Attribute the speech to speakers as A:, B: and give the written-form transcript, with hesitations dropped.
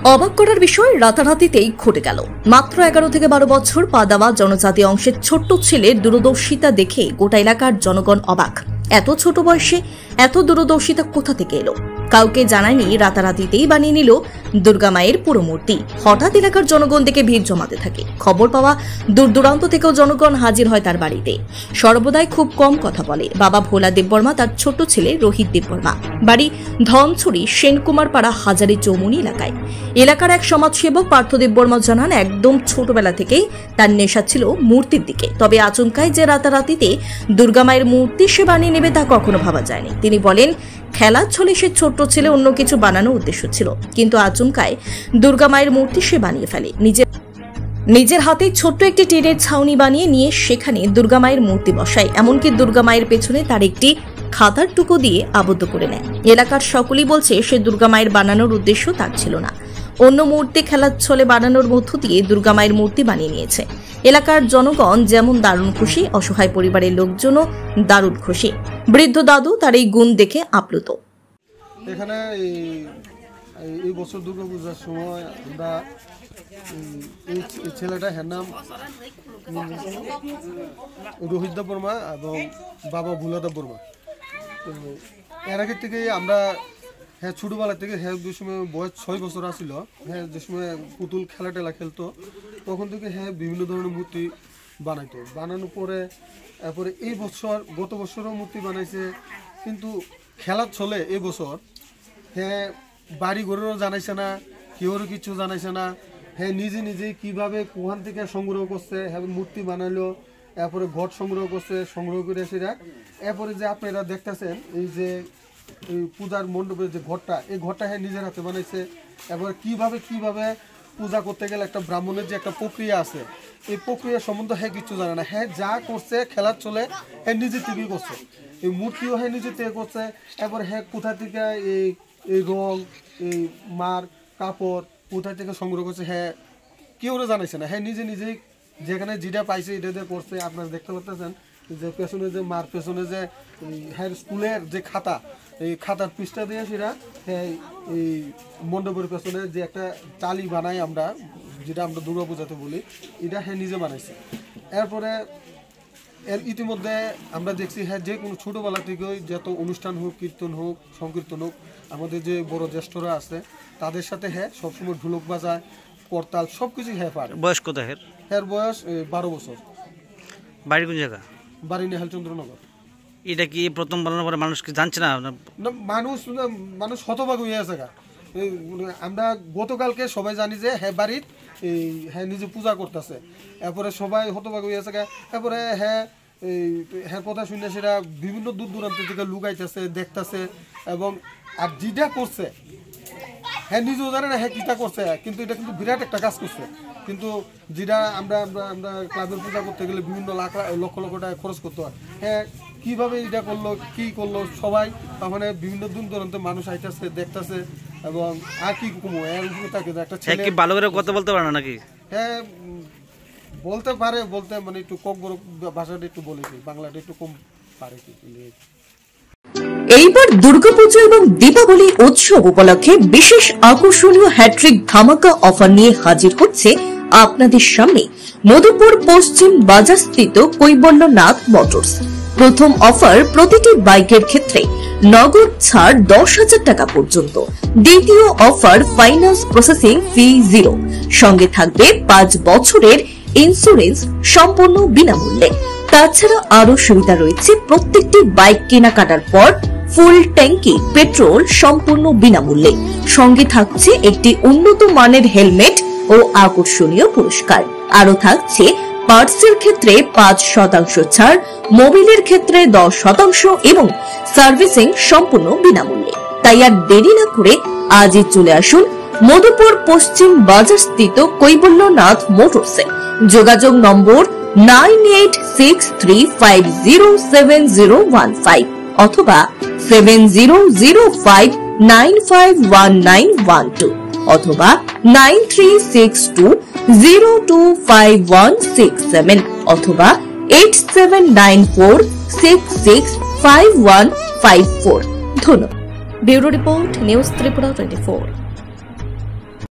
A: অবাক করার বিষয় রাতারাতিতেই ঘটে গেল। মাত্র 11 থেকে 12 বছর পা দেওয়া জনজাতি অংশের ছোট্ট ছেলের দূরদর্শিতা দেখে গোটা এলাকার জনগণ অবাক। এত ছোট বয়সে এত দূরদর্শিতা কোথা থেকে এলো? কাউকে জানায়নি, রাতারাতিতেই বানিয়ে নিল দুর্গা মায়ের পুরো মূর্তি। হঠাৎ এলাকার জনগণ দেখে ভিড় জমাতে থাকে। খবর পাওয়া দূর দূরান্ত থেকেও জনগণ হাজির হয় তার বাড়িতে। সর্বদাই খুব কম কথা বলে বাবা ভোলা দেববর্মা, তার ছোট ছেলে রোহিত দেববর্মা। বাড়ি ধনছড়ি সেনকুমার পাড়া হাজারি চৌমুনি এলাকায়। এলাকার এক সমাজসেবক পার্থ দেববর্মা জানান, একদম ছোটবেলা থেকেই তার নেশা ছিল মূর্তির দিকে। তবে আচমকায় যে রাতারাতিতে দুর্গা মায়ের মূর্তি সে বানিয়ে নেবে তা কখনো ভাবা যায়নি। তিনি বলেন, খেলার ছলে সে ছোট্ট ছেলে অন্য কিছু বানানোর উদ্দেশ্য ছিল, কিন্তু আচমকায় দুর্গা মায়ের মূর্তি সে বানিয়ে ফেলে। নিজের হাতে ছোট্ট একটি টিনের ছাউনি বানিয়ে নিয়ে সেখানে দুর্গা মায়ের মূর্তি বসায়। এমনকি দুর্গা মায়ের পেছনে তার একটি খাতার টুকো দিয়ে আবদ্ধ করে নেয়। এলাকার সকলেই বলছে সে দুর্গা মায়ের বানানোর উদ্দেশ্য তার ছিল না, অন্য মূর্তি খেলার ছলে বানানোর মধ্য দিয়ে দুর্গা মায়ের মূর্তি বানিয়ে নিয়েছে। এলাকার জনগণ যেমন দারুণ খুশি, অসহায় পরিবারের লোকজনও দারুণ খুশি। বৃদ্ধ দাদু তার এই গুণ দেখে আপ্লুত।
B: এখানে এই বছর দুর্গাপূজার সময় আমরা এই ছেলেটা, হ্যাঁ নাম রোহিত দেববর্মা এবং বাবা ভোলা দেববর্মা। তো এর আগে থেকে আমরা ছোটবেলা থেকে যে সময় বয়স 6 বছর আসছিল, যে সময় পুতুল খেলা টেলা খেলতো, তখন থেকে বিভিন্ন ধরনের মূর্তি বানাইতো। বানানোর পরে এরপরে এই বছর, গত বছরও মূর্তি বানাইছে, কিন্তু খেলার ছলে এই বছর বাড়ি ঘরেরও জানাইছে না, কেউরও কিছু জানাইছে না। নিজে নিজেই কীভাবে কোহান থেকে সংগ্রহ করছে, মূর্তি বানাইলো, এরপরে ঘট সংগ্রহ করছে, সংগ্রহ করে সেটা এরপরে যে আপনারা দেখতেছেন এই যে এই পূজার মণ্ডপের যে ঘরটা, এই ঘরটা নিজের হাতে বানাইছে। এবার কিভাবে পূজা করতে গেলে একটা ব্রাহ্মণের যে একটা প্রক্রিয়া আছে, এই প্রক্রিয়া সম্বন্ধে কিছু জানে না। যা করছে খেলার চলে নিজে থেকেই করছে, এই মূর্তিও নিজে থেকে করছে। এবার কোথা থেকে এই রং, এই মার কাপড় কোথা থেকে সংগ্রহ করছে কেউ জানাইছে না। নিজে নিজেই যেখানে যেটা পাইছে এটা দিয়ে করছে। আপনারা দেখতে পাচ্ছেন যে পেছনে যে মার পেছনে যে স্কুলের যে খাতা, এই খাতার পৃষ্ঠা দিয়ে সেটা এই মণ্ডপের পেছনে যে একটা চালি বানাই আমরা, যেটা আমরা দুর্গাপূজাতে বলি, এটা নিজে বানাইছে। এরপরে ইতিমধ্যে আমরা দেখছি যে কোনো ছোটোবেলা থেকেই যত অনুষ্ঠান হোক, কীর্তন হোক, সংকীর্তন হোক, আমাদের যে বড় জ্যেষ্ঠরা আছে তাদের সাথে সবসময় ঢোলক বাজায়, করতাল সব কিছুই পারে। বয়স কত? বয়স 12 বছর। বাড়ি কোন জায়গা? বাড়ি নেহালচন্দ্রনগর। এটা কি প্রথম বানানোর পরে মানুষ কি জানছে না? মানুষ হতবাক হয়ে আছে। আমরা গতকালকে সবাই জানি যে বাড়ির নিজে পূজা করতেছে, এরপরে সবাই হতবাক হয়ে আছে। এরপরে কথা শুনে সেটা বিভিন্ন দূর দূরান্ত থেকে লুকাইতেছে, দেখতেছে, এবং আর যেটা করছে নিজেও জানে না কিটা করছে, কিন্তু এটা কিন্তু বিরাট একটা কাজ করছে। কিন্তু যেটা আমরা ক্লাবের পূজা করতে গেলে বিভিন্ন লক্ষ টাকা খরচ করতে হয়, কিভাবে এটা করলো, কি করলো, সবাই তখন বিভিন্ন দূর দূরান্ত মানুষ আইতেছে, দেখতেছে। এবং আর কি কমো থাকে একটা ছেলে ভালো করে কথা বলতে পারে না নাকি? বলতে পারে, বলতে মানে একটু কম বড় ভাষাটা একটু বলেছি, বাংলাটা একটু কম পারে।
A: এইবার দুর্গাপূজা এবং দীপাবলি উৎসব উপলক্ষে বিশেষ আকর্ষণীয় হ্যাট্রিক ধামাকা অফার নিয়ে হাজির হচ্ছে আপনাদের সামনে মধুপুর পশ্চিম বাজারস্থিত কৈবল্যনাথ মোটরস। প্রথম অফার, প্রতিটি বাইকের ক্ষেত্রে নগদ ছাড় 10,000 টাকা পর্যন্ত। দ্বিতীয় অফার, ফাইন্যান্স প্রসেসিং ফি 0, সঙ্গে থাকবে 5 বছরের ইন্স্যুরেন্স সম্পূর্ণ বিনামূল্যে। তাছাড়া আরো সুবিধা রয়েছে, প্রত্যেকটি বাইক কেনাকাটার পর ফুল ট্যাঙ্কি পেট্রোল সম্পূর্ণ বিনামূল্যে। সঙ্গে থাকছে একটি উন্নত মানের হেলমেট ও আকর্ষণীয় পুরস্কার। আরো থাকছে পার্টসের ক্ষেত্রে 5% ছাড়, মোবিলের ক্ষেত্রে 10% এবং সার্ভিসিং সম্পূর্ণ বিনামূল্যে। তাই আর দেরি না করে আজই চলে আসুন মধুপুর পশ্চিম বাজারস্থিত কৈবল্যনাথ মোটরসে। যোগাযোগ নম্বর 9863507015 অথবা 7005951912 অথবা 9362025167 অথবা 8794665154। ধন্যবাদ। Bureau report, news Tripura 24।